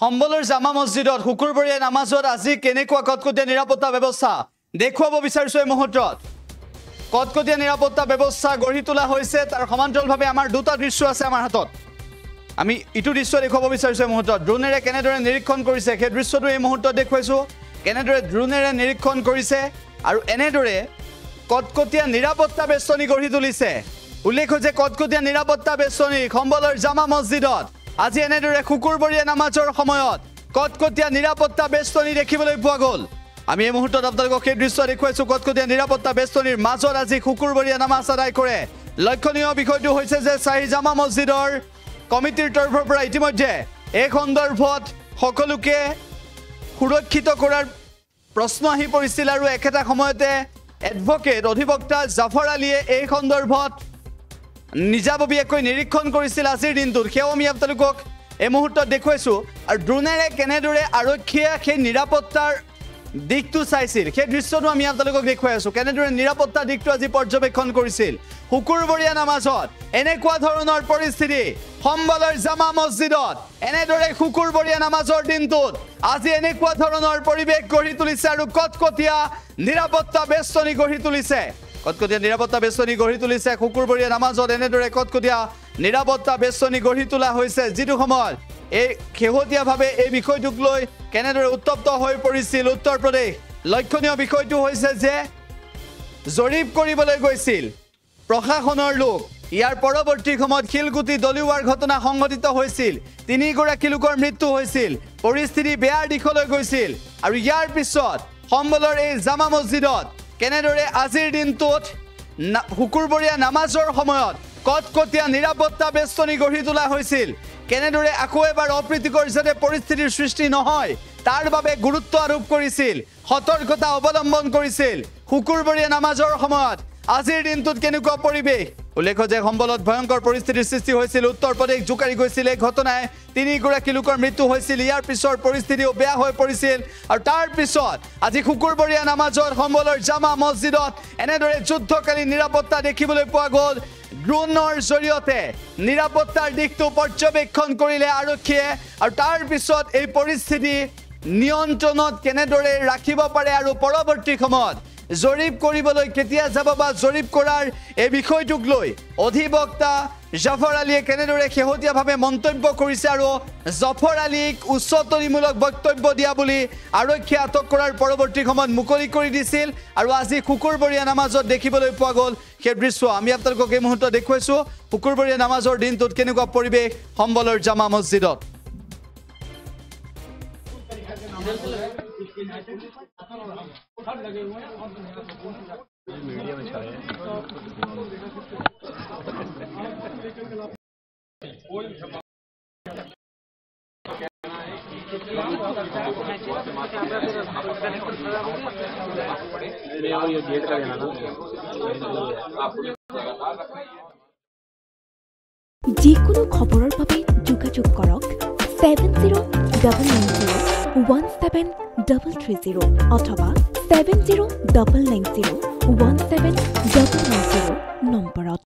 সম্বলৰ জামা মছজিদত শুকুৰবাৰীয়া নামাজত আজি কেনেকুৱা কটকটীয়া নিৰাপত্তা ব্যৱস্থা দেখুৱাব বিচাৰিছো এই মুহূৰ্তত কটকটীয়া নিৰাপত্তা ব্যৱস্থা গঢ়ি তোলা হৈছে তাৰ সমান্তৰালভাৱে আমাৰ দুটা দৃশ্য আছে আমাৰ হাতত আমি ইটো দৃশ্য দেখুৱাব বিচাৰিছো এই মুহূৰ্তত ড্ৰোনেৰে কেনেদৰে নিৰীক্ষণ কৰিছে সেই দৃশ্যটো এই মুহূৰ্তত দেখুৱাইছো কেনেদৰে ড্ৰোনেৰে নিৰীক্ষণ কৰিছে আৰু এনেদৰে কটকটীয়া নিৰাপত্তা বেষ্টনী গঢ়ি তুলিছে উল্লেখ হৈছে কটকটীয়া নিৰাপত্তা বেষ্টনী সম্বলৰ জামা মছজিদত আজি এনেদৰে শুকুৰবাৰীয়া নামাজৰ সময়ত কটকটীয়া নিৰাপত্তা বেষ্টনী দেখিবলৈ পোৱা গ'ল আমি এই মুহূৰ্তত আপোনালোকক সেই দৃশ্য দেখুৱাইছো কটকটীয়া নিৰাপত্তা বেষ্টনীৰ মাজত আজি শুকুৰবাৰীয়া নামাজ আদায় কৰে লক্ষণীয় বিষয়টো হৈছে যে চাহি জামা মছজিদৰ কমিটিৰ তৰফৰ পৰা ইতিমধ্যে এই সন্দৰ্ভত সকলোকে সুৰক্ষিত কৰাৰ প্ৰশ্ন আহি পৰিছিল আৰু একেটা সময়তে এডভোকেট অধিবক্তা জাফৰ আলীয়ে এই সন্দৰ্ভত নিজাববীয়াকৈ নিৰীক্ষণ কৰিছিল আজিৰ দিনটোত সেও আমি আপোনালোকক এই মুহূৰ্তত দেখুৱাইছো আৰু ড্ৰোনেৰে কেনেদৰে আৰক্ষীয়ে সেই নিৰাপত্তাৰ দিকটো চাইছিল সেই দৃশ্যটো আমি আপোনালোকক দেখুৱাই আছো কেনেদৰে নিৰাপত্তা দিকটো আজি পৰ্যবেক্ষণ কৰিছিল শুকুৰবাৰীয়া নামাজত এনেকুৱা ধৰণৰ পৰিস্থিতি সম্বলৰ জামা মছজিদত এনেদৰে শুকুৰবাৰীয়া নামাজৰ দিনটোত আজি এনেকুৱা ধৰণৰ পৰিৱেশ গঢ়ি তুলিছে আৰু কটকটীয়া নিৰাপত্তা বেষ্টনী গঢ়ি তুলিছে কটকটীয়া নিৰাপত্তা বেষ্টনী গঢ়ি তুলিছে শুকুৰবাৰীয়া নামাজত এনেদৰে কটকটীয়া নিৰাপত্তা বেষ্টনী গঢ়ি তোলা হৈছে যিটো সময়ত এই খেহতীয়াভাৱে এই বিষয়টোক লৈ কেনেদৰে উত্তপ্ত হৈ পৰিছিল উত্তৰ প্ৰদেশ লক্ষণীয় বিষয়টো হৈছে যে জৰীপ কৰিবলৈ গৈছিল প্ৰশাসনৰ লোক ইয়াৰ পৰৱৰ্তী সময়ত শিলগুটি দলিওৱাৰ ঘটনা সংঘটিত হৈছিল তিনিগৰাকী লোকৰ মৃত্যু হৈছিল পৰিস্থিতি বেয়াৰ দিশলৈ গৈছিল আৰু ইয়াৰ পিছত সম্বলৰ এই জামা মছজিদত কেনেদৰে আজিৰ দিনটোত শুকুৰবাৰীয়া নামাজৰ সময়ত কটকটীয়া নিৰাপত্তা বেষ্টনী গঢ়ি তোলা হৈছিল কেনেদৰে আকৌ এবাৰ অপ্ৰীতিকৰ যাতে পৰিস্থিতিৰ সৃষ্টি নহয় তাৰ বাবে গুৰুত্ব আৰোপ কৰিছিল সতৰ্কতা অৱলম্বন কৰিছিল শুকুৰবাৰীয়া নামাজৰ সময়ত আজিৰ দিনটোত কেনেকুৱা পৰিৱেশ উল্লেখ যে সম্বলত ভয়ংকৰ পৰিস্থিতিৰ সৃষ্টি হৈছিল উত্তৰ প্ৰদেশ জোকাৰি গৈছিল এই ঘটনাই তিনিগৰাকী লোকৰ মৃত্যু হৈছিল ইয়াৰ পিছৰ পৰিস্থিতিও বেয়া হৈ পৰিছিল আৰু তাৰ পিছত আজি শুকুৰবাৰীয়া নামাজত সম্বলৰ জামা মছজিদত এনেদৰে যুদ্ধকালীন নিৰাপত্তা দেখিবলৈ পোৱা গ'ল ড্ৰোনৰ জৰিয়তে নিৰাপত্তাৰ দিকটো পৰ্যবেক্ষণ কৰিলে আৰক্ষীয়ে আৰু তাৰ পিছত এই পৰিস্থিতি নিয়ন্ত্ৰণত কেনেদৰে ৰাখিব পাৰে আৰু পৰৱৰ্তী সময়ত জৰীপ কৰিবলৈ কেতিয়া যাব বা জৰীপ কৰাৰ এই বিষয়টোক লৈ অধিবক্তা জাফৰ আলীয়ে কেনেদৰে শেহতীয়াভাৱে মন্তব্য কৰিছে আৰু জাফৰ আলীক উচ্চতৰীমূলক বক্তব্য দিয়া বুলি আৰক্ষীয়ে আটক কৰাৰ পৰৱৰ্তী সময়ত মুকলি কৰি দিছিল আৰু আজি শুকুৰবাৰীয়া নামাজত দেখিবলৈ পোৱা গ'ল সেই দৃশ্য আমি আপোনালোকক এই মুহূৰ্তত দেখুৱাইছো শুকুৰবাৰীয়া নামাজৰ দিনটোত কেনেকুৱা পৰিৱেশ সম্বলৰ জামা মছজিদত मीडिया में छाया ये गेट का देना যিকোনো খবৰৰ বাবে যোগাযোগ কৰক 7099017330 অথবা 7099017990